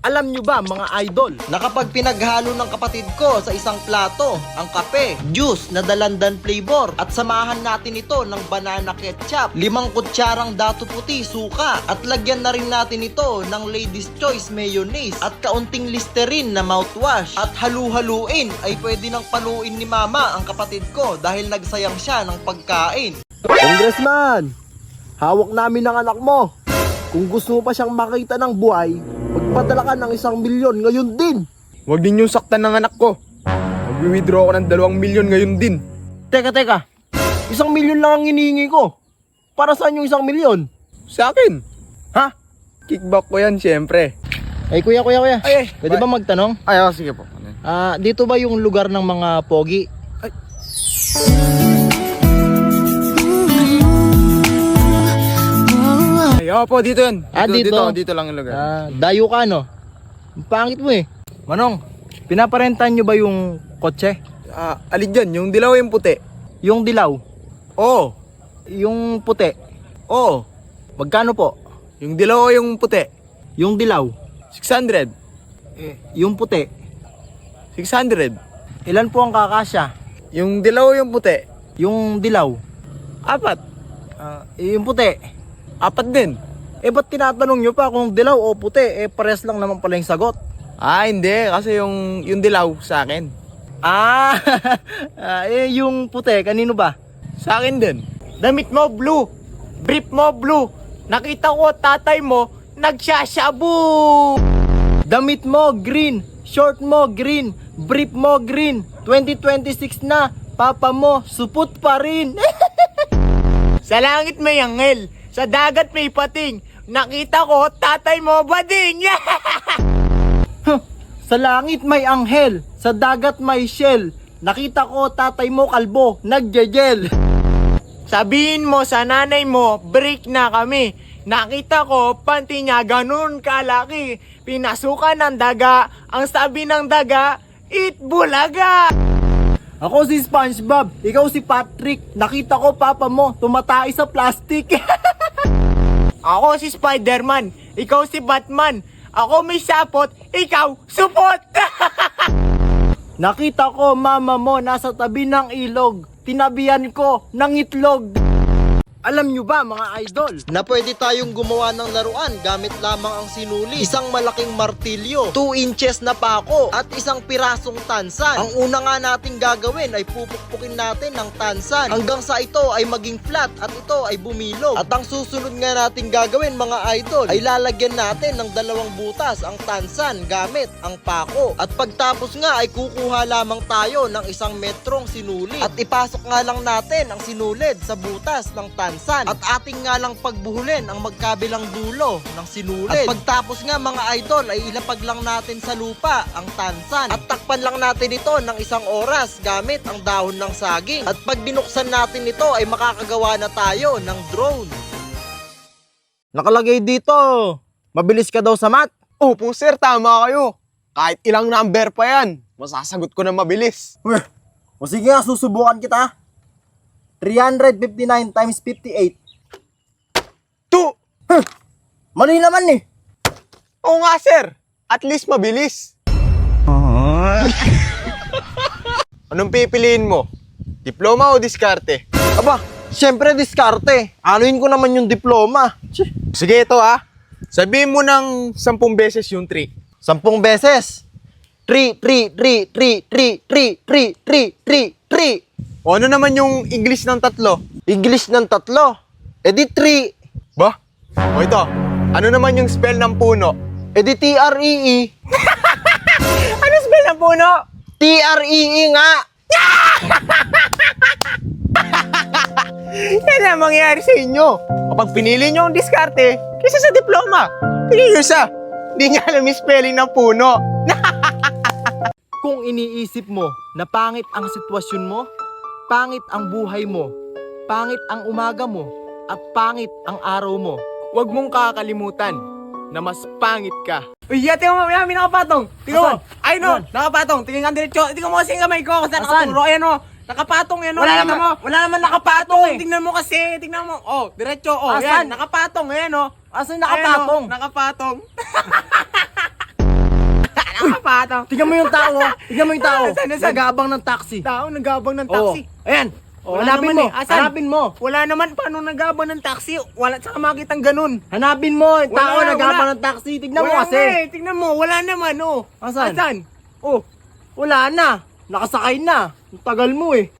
Alam nyo ba mga idol, na kapag pinaghalo ng kapatid ko sa isang plato ang kape, juice na dalandan flavor at samahan natin ito ng banana ketchup, 5 kutsarang dato puti suka at lagyan na rin natin ito ng Ladies Choice mayonnaise at kaunting Listerine na mouthwash at halu-haluin ay pwede nang paluin ni mama ang kapatid ko dahil nagsayang siya ng pagkain. Congressman, hawak namin ng anak mo. Kung gusto mo pa siyang makita ng buhay, magpadala ka ng 1 milyon ngayon din. Huwag din yung saktan ng anak ko. Mag-withdraw ako ng 2 milyon ngayon din. Teka, 1 milyon lang ang hinihingi ko. Para saan yung 1 milyon? Sa akin. Ha? Kickback ko yan, syempre. Ay, kuya. Ay, Pwede ba magtanong? Ay, sige po. Dito ba yung lugar ng mga pogi? Ay, opo, dito yan. Dito? Dito lang yung lugar. Dayo ka, no? Ang pangit mo eh. Manong, pinaparentan nyo ba yung kotse? Alin dyan, yung dilaw yung puti. Yung dilaw? Oo. Yung puti? Oo. Magkano po? Yung dilaw yung puti. Yung dilaw? 600. Yung puti? 600. Ilan po ang kakasya? Yung dilaw yung puti. Yung dilaw? 4. Yung puti? 4 din. Ba't tinatanong nyo pa kung dilaw o puti? Pares lang naman pala yung sagot. Hindi. Kasi yung dilaw sa akin. Yung puti, kanino ba? Sa akin din. Damit mo blue, brief mo blue. Nakita ko tatay mo nagsashabu. Damit mo green, short mo green, brief mo green. 2026 na, papa mo supot pa rin. Sa langit may anghel, sa dagat may pating. Nakita ko tatay mo bading. Sa langit may anghel, sa dagat may shell. Nakita ko tatay mo kalbo, nagjejel. Sabihin mo sa nanay mo, break na kami. Nakita ko, panty niya ganun kalaki. Pinasukan ng daga, ang sabi ng daga, eat bulaga. Ako si SpongeBob, ikaw si Patrick. Nakita ko papa mo, tumatay sa plastic. Ako si Spider-Man, ikaw si Batman. Ako may sapot, ikaw supot. Nakita ko mama mo nasa tabi ng ilog. Tinabihan ko ng itlog. Alam nyo ba mga idol, na pwede tayong gumawa ng laruan gamit lamang ang sinuli, isang malaking martilyo, 2 inches na pako, at isang pirasong tansan. Ang una nga nating gagawin ay pupukpukin natin ng tansan hanggang sa ito ay maging flat at ito ay bumilog. At ang susunod nga nating gagawin mga idol ay lalagyan natin ng 2 butas ang tansan gamit ang pako. At pagtapos nga ay kukuha lamang tayo ng 1 metrong sinuli at ipasok nga lang natin ang sinulid sa butas ng tansan. At ating nga lang pagbuhulin ang magkabilang dulo ng sinulid. At pagtapos nga mga idol ay ilapag lang natin sa lupa ang tansan. At takpan lang natin ito ng 1 oras gamit ang dahon ng saging. At pag binuksan natin ito ay makakagawa na tayo ng drone. Nakalagay dito, mabilis ka daw sa math? Opo sir, tama kayo. Kahit ilang number pa yan, masasagot ko na mabilis. O sige nga, susubukan kita. 359 times 58. 2! Mali naman eh. Oo nga sir, at least mabilis. Anong pipiliin mo? Diploma o diskarte? Aba, syempre diskarte. Anuin ko naman yung diploma. Sige ito sabihin mo ng 10 beses yung 3. 10 beses. 3. O ano naman yung English ng 3? English ng 3. Edi 3. Ba? O ito, ano naman yung spell ng puno? Edi TREE. Ano spell ng puno? TREE nga. Yan ang mangyayari sa inyo. Kapag pinili nyo ang diskarte, kaysa sa diploma. Pili nyo sa, hindi niya alam yung spelling ng puno. Kung iniisip mo na pangit ang sitwasyon mo, pangit ang buhay mo, pangit ang umaga mo, at pangit ang araw mo, Huwag mong kakalimutan na mas pangit ka. Uy, tingnan mo, may nakapatong. Tingnan mo. Asan? Ay, no, Asan? nakapatong. Tingnan ka diretso. Tingnan mo kasi yung kamay ko. Kasi Asan? nakaturo. Ayan, o. Nakapatong yan, o. Wala naman nakapatong eh. Tingnan mo kasi. Tingnan mo. Oh, diretso. Oh, Asan? yan. Nakapatong. Ayan, o. Asan nakapatong? Ayan, o. Nakapatong. bata. Tingnan mo yung tao, ha? Tingnan mo yung tao. Asan? Nagabang ng taxi. Tao nagabang ng Oh, taxi. ayan. Oh, Wala hanapin naman mo. eh. Asan? Hanapin mo. Wala naman, paano nagabang ng taxi? Wala, saan makitang ganun? Hanapin mo. Yung tao Wala, nagabang wala. ng taxi. Tignan mo Wala kasi. nga eh. Tingnan mo, wala naman, oh. Asan? Oh, wala na. Nakasakay na. Ang tagal mo eh.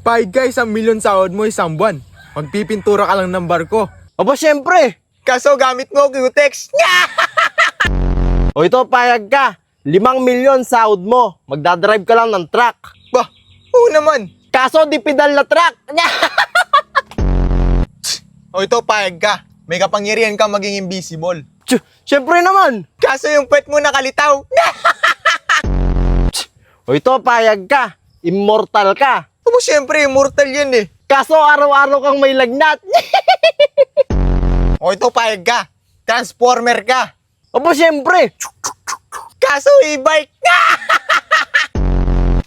5 guys, 1 million sahod mo isang buwan. Magpipintura ka lang ng barko. Aba, syempre. Kaso gamit mo Q-Tex. O ito, payag ka. 5 milyon sahod mo. Magdadrive ka lang ng truck. Bah, oo naman. Kaso di pedal na truck. O ito, payag ka. May kapangyarihan ka maging invisible. Syempre naman. Kaso yung pet mo nakalitaw. O ito, payag ka. Immortal ka. Abo, syempre, immortal yan eh. Kaso araw-araw kang may lagnat. O ito, payag ka. Transformer ka. Aba, syempre. Kaso e-bike.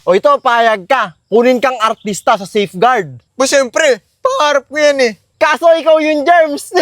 O ito, payag ka. Kunin kang artista sa safeguard. Abo, syempre, pangarap ko yan eh. Kaso ikaw yung germs.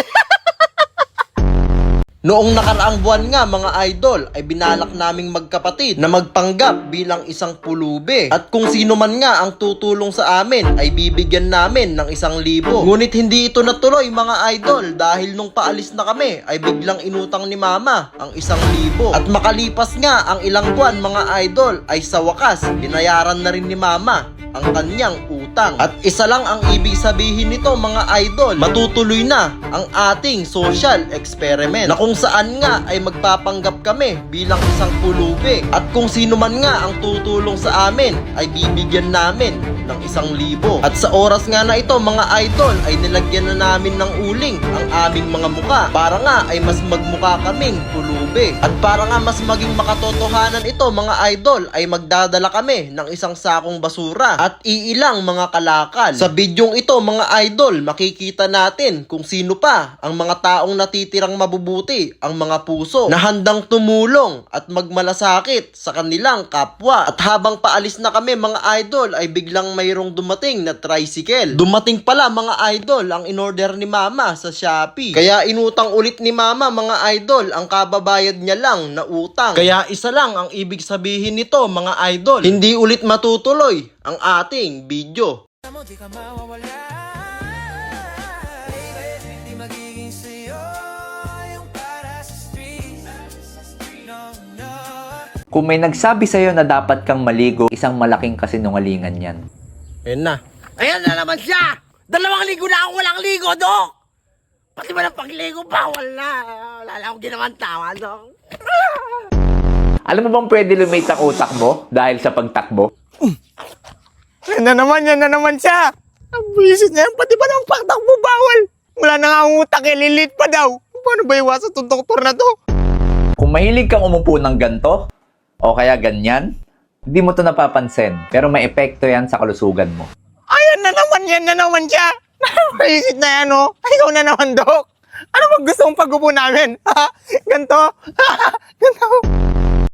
Noong nakaraang buwan nga mga idol ay binalak naming magkapatid na magpanggap bilang isang pulubi. At kung sino man nga ang tutulong sa amin ay bibigyan namin ng 1,000. Ngunit hindi ito natuloy mga idol dahil nung paalis na kami ay biglang inutang ni mama ang 1,000. At makalipas nga ang ilang buwan mga idol ay sa wakas binayaran na rin ni mama ang kanyang utang. At isa lang ang ibig sabihin nito mga idol, matutuloy na ang ating social experiment na kung saan nga ay magpapanggap kami bilang isang pulubi. At kung sino man nga ang tutulong sa amin ay bibigyan namin ng 1,000. At sa oras nga na ito mga idol ay nilagyan na namin ng uling ang aming mga muka para nga ay mas magmukha kaming pulubi. At para nga mas maging makatotohanan ito mga idol ay magdadala kami ng 1 sakong basura at iilang mga kalakal. Sa bidyong ito mga idol, makikita natin kung sino pa ang mga taong natitirang mabubuti, ang mga puso na handang tumulong at magmalasakit sa kanilang kapwa. At habang paalis na kami mga idol ay biglang mayroong dumating na tricycle. Dumating pala mga idol ang inorder ni mama sa Shopee. Kaya inutang ulit ni mama mga idol ang kababayad niya lang na utang. Kaya isa lang ang ibig sabihin nito mga idol, hindi ulit matutuloy ang ating video. Kung may nagsabi sa'yo na dapat kang maligo, isang malaking kasinungalingan yan. Ayun na. Ayan na naman siya! 2 linggo na ako walang ligo, Dok! Pati ba ng pagligo, bawal na. Wala na akong ginawang tama, Dok. Alam mo bang pwede lumate ang utak mo dahil sa pagtakbo? Yan na naman siya. Ang buwisit na yan, pati ba ng pagtakbo bawal? Wala na nga ang utak eh, lilit pa daw. Paano ba iwasan itong doktor na to? Kung mahilig kang umupo ng ganto, o kaya ganyan, hindi mo to napapansin. Pero may epekto yan sa kalusugan mo. Ayan na naman siya. Buwisit na yan oh. Ay, ikaw na naman, Dok. Ano bang gusto mong pag-upo namin? Ha? Ganto? Ganto?